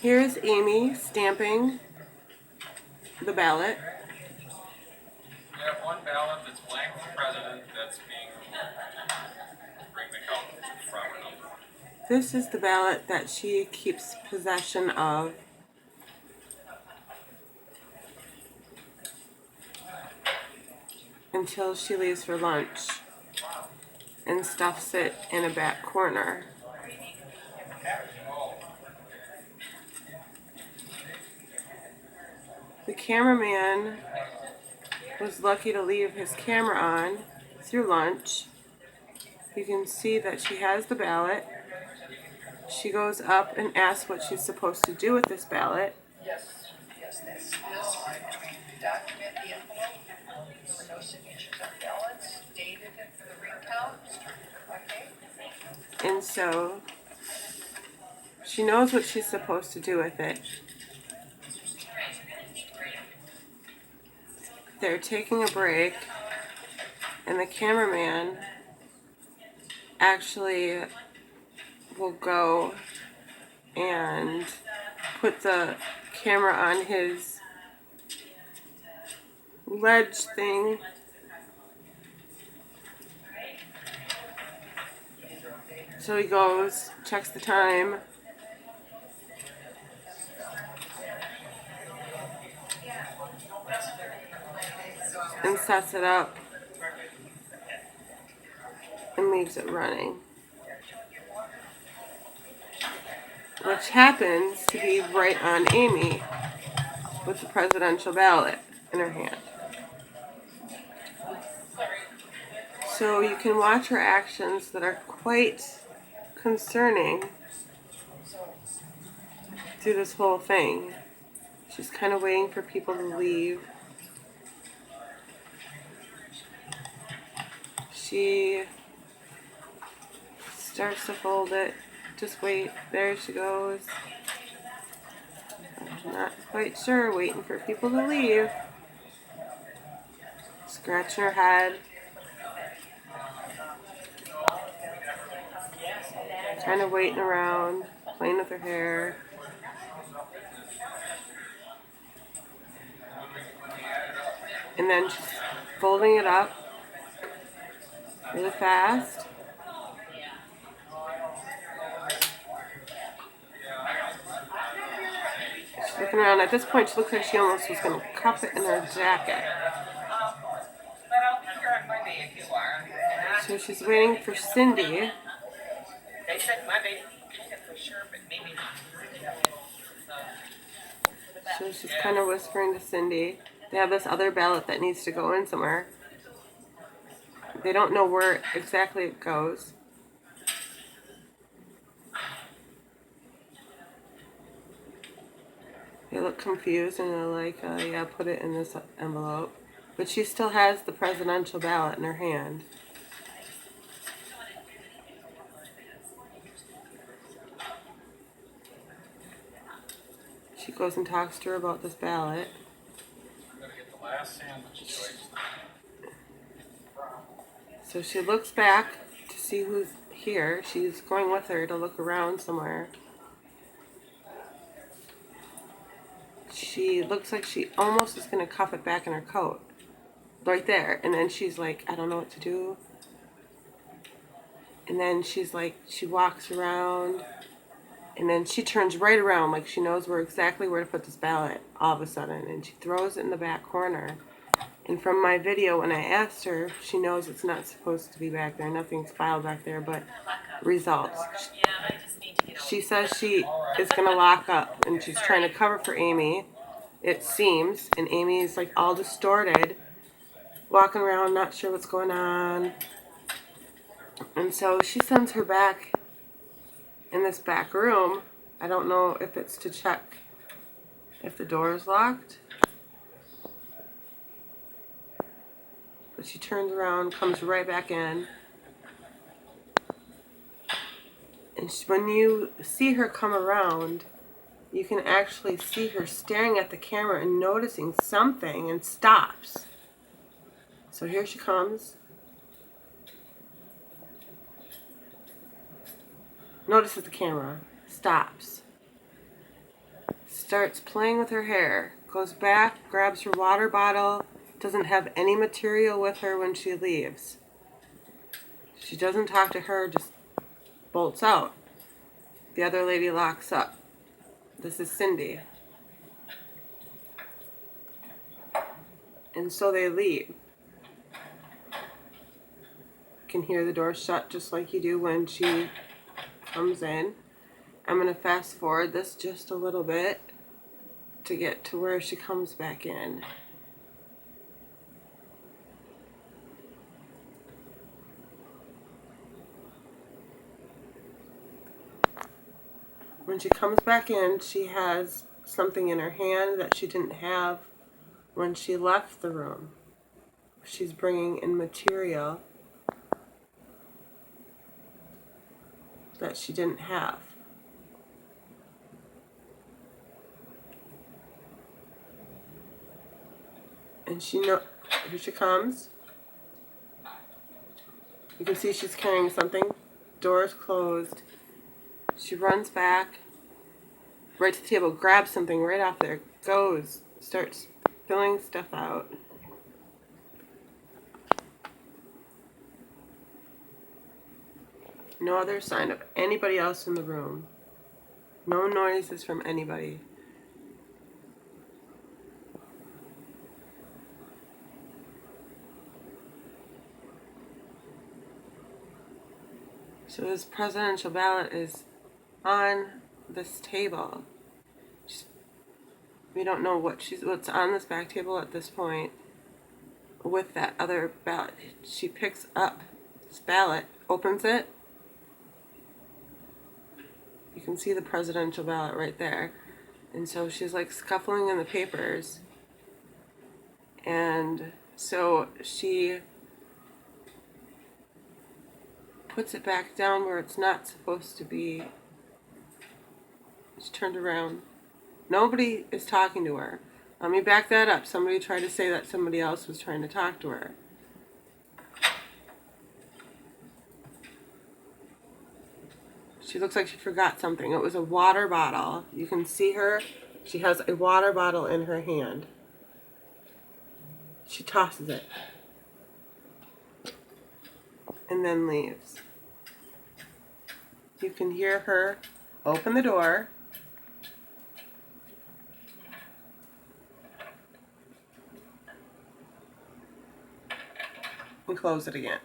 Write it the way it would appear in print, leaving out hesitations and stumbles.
Here's Amy stamping the ballot. We have one ballot that's blank for president that's being recounted from another one. This is the ballot that she keeps possession of until she leaves for lunch and stuffs it in a back corner. The cameraman was lucky to leave his camera on through lunch. You can see that she has the ballot. She goes up and asks what she's supposed to do with this ballot. Yes, this is between the document, the envelope, there were no signatures on ballots, dated it for the recount, okay? And so she knows what she's supposed to do with it. They're taking a break, and the cameraman actually will go and put the camera on his ledge thing. So he goes, checks the time, and sets it up and leaves it running, which happens to be right on Amy with the presidential ballot in her hand. So you can watch her actions that are quite concerning through this whole thing. She's kind of waiting for people to leave. She starts to fold it. Just wait. There she goes. I'm not quite sure. Waiting for people to leave. Scratching her head. Kind of waiting around. Playing with her hair. And then she's folding it up really fast. She's looking around. At this point, she looks like she almost was going to cuff it in her jacket. So she's waiting for Cindy. They said Monday, for sure, but maybe not. So she's kind of whispering to Cindy. They have this other ballot that needs to go in somewhere. They don't know where exactly it goes. They look confused and they're like, yeah, put it in this envelope. But she still has the presidential ballot in her hand. She goes and talks to her about this ballot. We're going to get the last sandwich choice. So she looks back to see who's here. She's going with her to look around somewhere. She looks like she almost is going to cuff it back in her coat. Right there. And then she's like, I don't know what to do. And then she's like, she walks around. And then she turns right around like she knows exactly where to put this ballot all of a sudden. And she throws it in the back corner. And from my video, when I asked her, she knows it's not supposed to be back there. Nothing's filed back there but results. She says she is going to lock up, and she's trying to cover for Amy, it seems. And Amy's like all distorted, walking around, not sure what's going on. And so she sends her back in this back room. I don't know if it's to check if the door is locked. But she turns around, comes right back in. And when you see her come around, you can actually see her staring at the camera and noticing something, and stops. So here she comes. Notices the camera, stops. starts playing with her hair, goes back, grabs her water bottle, doesn't have any material with her when she leaves. She doesn't talk to her, just bolts out. The other lady locks up. This is Cindy. And so they leave. You can hear the door shut just like you do when she comes in. I'm going to fast forward this just a little bit to get to where she comes back in. When she comes back in, she has something in her hand that she didn't have when she left the room. She's bringing in material that she didn't have. And here she comes. You can see she's carrying something. Door's closed. She runs back right to the table, grabs something right off there, goes, starts filling stuff out. No other sign of anybody else in the room. No noises from anybody. So this presidential ballot is on this table. We don't know what's on this back table at this point with that other ballot. She picks up this ballot, opens it. You can see the presidential ballot right there. And so she's like scuffling in the papers. And so she puts it back down where it's not supposed to be. She turned around. Nobody is talking to her. Let me back that up. Somebody tried to say that somebody else was trying to talk to her. She looks like she forgot something. It was a water bottle. You can see her. She has a water bottle in her hand. She tosses it and then leaves. You can hear her open the door and close it again.